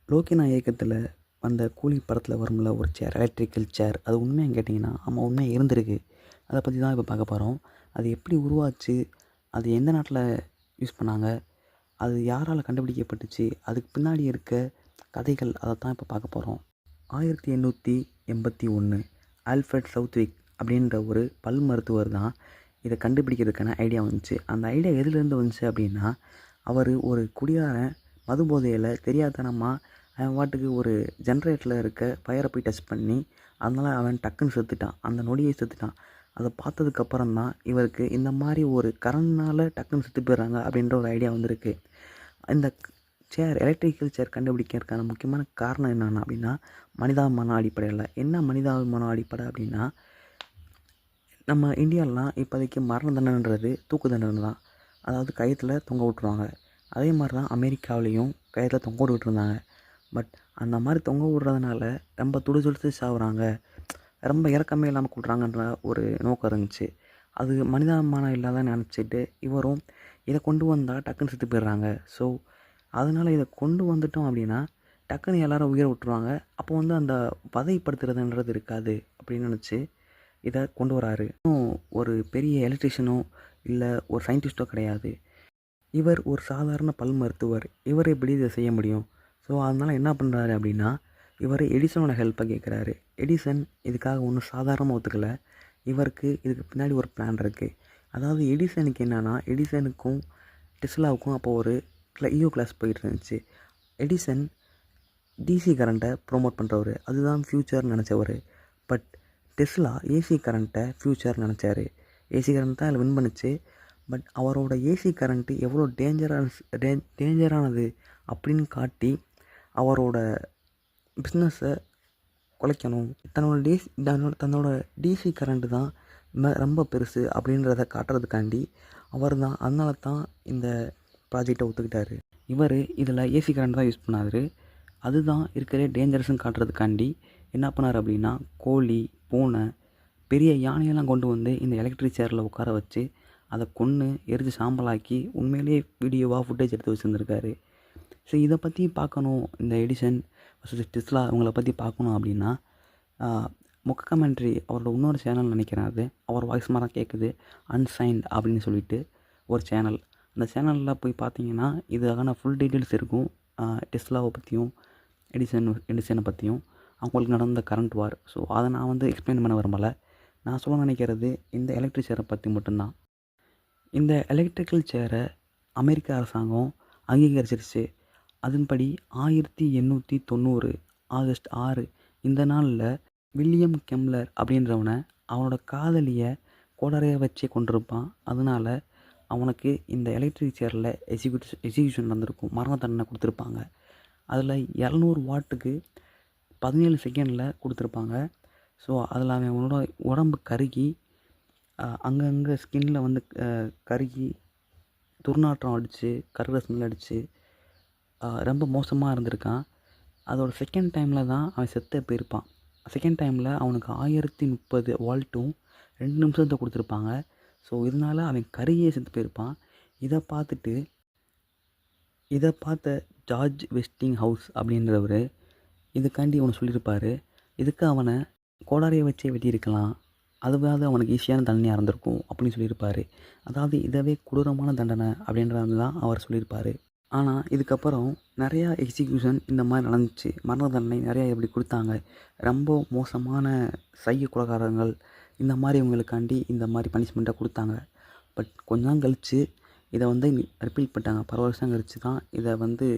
லோக்கினா இயக்கத்தில் வந்த கூலி படத்தில் வரும்ல ஒரு சேர், எலக்ட்ரிக்கல் சேர். அது உண்மையான்னு கேட்டிங்கன்னா, ஆமாம் உண்மையாக இருந்திருக்கு. அதை பற்றி தான் இப்போ பார்க்க போகிறோம். அது எப்படி உருவாச்சு? அது எந்த நாட்டில் யூஸ் பண்ணாங்க? அது யாரால் கண்டுபிடிக்கப்பட்டுச்சு? அதுக்கு பின்னாடி இருக்க கதைகள் அதை தான் இப்போ பார்க்க போகிறோம். 1881 ஆல்ஃப்ரெட் சவுத்விக் அப்படின்ற ஒரு பல் மருத்துவர் தான் இதை கண்டுபிடிக்கிறதுக்கான ஐடியா வந்துச்சு. அந்த ஐடியா எதுலேருந்து வந்துச்சு அப்படின்னா, அவர் ஒரு குடியாரன் மது போதையில் தெரியாதனமாக அவன் பாட்டுக்கு ஒரு ஜென்ரேட்டரில் இருக்க ஃபயரை போய் டச் பண்ணி, அதனால் அவன் டக்குன்னு செத்துட்டான். அந்த நொடியே செத்துட்டான். அதை பார்த்ததுக்கப்புறம் தான் இவருக்கு இந்த மாதிரி ஒரு கரண்ட்னால் டக்குன்னு செத்து போயிடுறாங்க அப்படின்ற ஒரு ஐடியா வந்திருக்கு. இந்த சேர், எலக்ட்ரிக்கல் சேர் கண்டுபிடிக்கிறதுக்கான முக்கியமான காரணம் என்னென்னா அப்படின்னா, மனிதாபிமான அடிப்படையில். என்ன மனிதாபிமான அடிப்படை அப்படின்னா, நம்ம இந்தியாவிலலாம் இப்போதைக்கு மரண தண்டனைன்றது தூக்கு தண்டனை தான். அதாவது கயித்துல தொங்க விட்ருவாங்க. அதே மாதிரி தான் அமெரிக்காவிலையும் கயித்துல தொங்க விட்டுக்கிட்டு இருந்தாங்க. பட் அந்த மாதிரி தொங்க விடுறதுனால ரொம்ப துடிதுடித்து சாகுறாங்க, ரொம்ப இறக்கமே இல்லாமல் கூட்டுறாங்கன்ற ஒரு நோக்கம் இருந்துச்சு. அது மனிதாபிமானம் இல்லாத நினச்சிட்டு இவரும் இதை கொண்டு வந்தால் டக்குன்னு செத்து போயிடுறாங்க. ஸோ அதனால் இதை கொண்டு வந்துட்டோம் அப்படின்னா டக்குன்னு எல்லோரும் உயிரை விட்டுருவாங்க. அப்போ வந்து அந்த வதைப்படுத்துறதுன்றது இருக்காது அப்படின்னு நினச்சி இதை கொண்டு வராரு. ஒரு பெரிய எலக்ட்ரிஷியனோ இல்லை ஒரு சயின்டிஸ்ட்டோ கிடையாது. இவர் ஒரு சாதாரண பல் மருத்துவர். இவர் எப்படி இதை செய்ய முடியும்? ஸோ அதனால் என்ன பண்ணுறாரு அப்படின்னா, இவர் எடிசனோட ஹெல்ப்பை கேட்குறாரு. எடிசன் இதுக்காக ஒன்றும் சாதாரணமாக ஒத்துக்கலை. இவருக்கு இதுக்கு பின்னாடி ஒரு பிளான் இருக்குது. அதாவது எடிசனுக்கு என்னென்னா, எடிசனுக்கும் டெஸ்லாவுக்கும் அப்போது ஒரு ஈயோ கிளாஸ் போயிட்டு இருந்துச்சு. எடிசன் டிசி கரண்ட்டை ப்ரொமோட் பண்ணுறவர், அதுதான் ஃப்யூச்சர்னு நினச்சவர். பட் டெஸ்லா ஏசி கரண்ட்டை ஃப்யூச்சர் நினச்சார். ஏசி கரண்ட் தான் அதில் வின் பண்ணுச்சு. பட் அவரோட ஏசி கரண்ட்டு எவ்வளோ டேஞ்சரானது அப்படின்னு காட்டி அவரோட பிஸ்னஸை குலைக்கணும். தன்னோட டிசி கரண்ட்டு தான் ரொம்ப பெருசு அப்படின்றத காட்டுறதுக்காண்டி அவர் தான், அதனால தான் இந்த ப்ராஜெக்டை ஒத்துக்கிட்டார். இவர் இதில் ஏசி கரண்ட் தான் யூஸ் பண்ணார். அதுதான் இருக்கிற டேஞ்சரஸ்ன்னு காட்டுறதுக்காண்டி என்ன பண்ணார் அப்படின்னா, கோழி, பூனை, பெரிய யானையெல்லாம் கொண்டு வந்து இந்த எலக்ட்ரிக் சேரில் உட்கார வச்சு அதை கொன்று எரித்து சாம்பலாக்கி உண்மையிலேயே வீடியோவாக ஃபுட்டேஜ் எடுத்து வச்சுருந்துருக்காரு. ஸோ இதை பற்றி பார்க்கணும், இந்த எடிசன் வர்சஸ் டெஸ்லா இவங்கள பற்றி பார்க்கணும் அப்படின்னா, மொக்க கமெண்ட்ரி அவரோட இன்னொரு சேனல் நினைக்கிறேன், அது அவர் வாய்ஸ் மாதிரி தான் கேட்குது, அன்சைன்ட் அப்படின்னு சொல்லிட்டு ஒரு சேனல். அந்த சேனலில் போய் பார்த்தீங்கன்னா இதுக்கான ஃபுல் டீட்டெயில்ஸ் இருக்கும். டெஸ்லாவை பற்றியும் எடிசனை பற்றியும் அவங்களுக்கு நடந்த கரண்ட் வார். ஸோ அதை நான் வந்து எக்ஸ்பிளைன் பண்ண விரும்பலை. நான் சொல்ல நினைக்கிறது இந்த எலக்ட்ரிக் சேரை பற்றி மட்டும்தான். இந்த எலக்ட்ரிக்கல் சேரை அமெரிக்க அரசாங்கம் அங்கீகரிச்சிருச்சு. அதன்படி 1890 ஆகஸ்ட் 6 இந்த நாளில் வில்லியம் கெம்லர் அப்படின்றவனை அவனோட காதலியை கோடாரியை வச்சே கொண்டிருப்பான். அதனால் அவனுக்கு இந்த எலக்ட்ரிக் சேரில் எக்ஸிக்யூஷன் நடந்திருக்கும், மரண தண்டனை கொடுத்துருப்பாங்க. அதில் 200 வாட்டுக்கு 17 செகண்டில் கொடுத்துருப்பாங்க. ஸோ அதில் அவனோட உடம்பு கருகி அங்கங்கே ஸ்கின்னில் வந்து கருகி துர்நாற்றம் அடித்து கருகிற ஸ்மெல் அடித்து ரொம்ப மோசமாக இருந்திருக்கான். அதோட செகண்ட் டைமில் தான் அவன் செத்தே போயிருப்பான். செகண்ட் டைமில் அவனுக்கு 1030 வால்ட்டும் 2 நிமிஷத்தை கொடுத்துருப்பாங்க. ஸோ இதனால் அவன் கருகியே செத்து போயிருப்பான். இதை பார்த்த ஜார்ஜ் வெஸ்டிங் ஹவுஸ் அப்படின்றவர் இதுக்காண்டி அவனை சொல்லியிருப்பார், இதுக்கு அவனை கோடாரியை வச்சே வெட்டியிருக்கலாம், அதுவாவது அவனுக்கு ஈஸியான தண்டனையாக இருந்திருக்கும் அப்படின்னு சொல்லியிருப்பார். அதாவது இதவே கொடூரமான தண்டனை அப்படின்றது தான் அவர் சொல்லியிருப்பார். ஆனால் இதுக்கப்புறம் நிறையா எக்ஸிக்யூஷன் இந்த மாதிரி நடந்துச்சு. மரண தண்டனை நிறையா இப்படி கொடுத்தாங்க. ரொம்ப மோசமான சைய கொலைகாரங்கள் இந்த மாதிரி இவங்களுக்காண்டி இந்த மாதிரி பனிஷ்மெண்ட்டாக கொடுத்தாங்க. பட் கொஞ்ச நாள் கழித்து இதை வந்து ரிப்பீட் பண்ணிட்டாங்க. பல வருஷம் கழித்து தான் இதை வந்து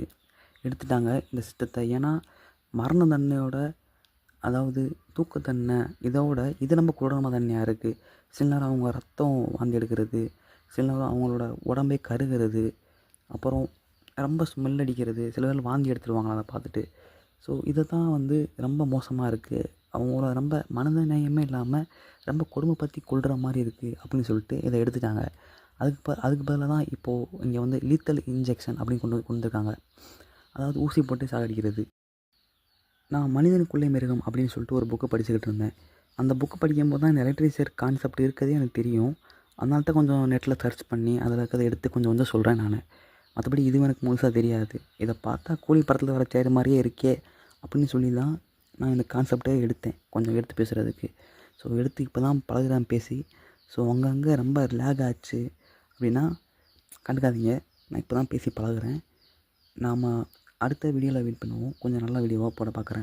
எடுத்துட்டாங்க இந்த சிஸ்டத்தை. ஏன்னா மரண தண்டனையோட, அதாவது தூக்கு தண்டனை இதோட இது ரொம்ப கொடூரமான தண்டனையாக இருக்குது. சில நேரம் அவங்க ரத்தம் வாந்தி எடுக்கிறது, சில நேரம் அவங்களோட உடம்பே கருகிறது, அப்புறம் ரொம்ப ஸ்மெல் அடிக்கிறது, சில பேர் வாந்தி எடுத்துருவாங்க அதை பார்த்துட்டு. ஸோ இதை தான் வந்து ரொம்ப மோசமாக இருக்குது, அவங்களோட ரொம்ப மனித நேயமே இல்லாமல் ரொம்ப கொடுமை பற்றி கொள்கிற மாதிரி இருக்குது அப்படின்னு சொல்லிட்டு இதை எடுத்துட்டாங்க. அதுக்கு பதிலாக தான் இப்போது இங்கே வந்து லீத்தல் இன்ஜெக்ஷன் அப்படின்னு கொண்டு வந்திருக்காங்க. அதாவது ஊசி போட்டு சாகடிக்கிறது. நான் மனிதனுக்குள்ளே மிருகம் அப்படின்னு சொல்லிட்டு ஒரு புக்கை படிச்சுக்கிட்டு இருந்தேன். அந்த புக்கு படிக்கும்போது தான் இந்த எலக்ட்ரிக் சேர் கான்செப்ட் இருக்கிறதே எனக்கு தெரியும். அதனால தான் கொஞ்சம் நெட்டில் சர்ச் பண்ணி அதில் இருக்கிறத எடுத்து கொஞ்சம் சொல்கிறேன் நான். மற்றபடி இது எனக்கு முழுசாக தெரியாது. இதை பார்த்தா கூலி படத்தில் வர சேர் மாதிரியே இருக்கே அப்படின்னு சொல்லி தான் நான் இந்த கான்செப்டே எடுத்தேன், கொஞ்சம் எடுத்து பேசுகிறதுக்கு. ஸோ எடுத்து இப்போ தான் பழகுறேன் பேசி. ஸோ அங்கங்கே ரொம்ப லேக் ஆச்சு அப்படின்னா கண்டுக்காதீங்க. நான் இப்போ தான் பேசி பழகுறேன். நாம் அடுத்த வீடியோவில் வெயிட் பண்ணுவோம். கொஞ்சம் நல்ல வீடியோவாக போட பார்க்குறேன்.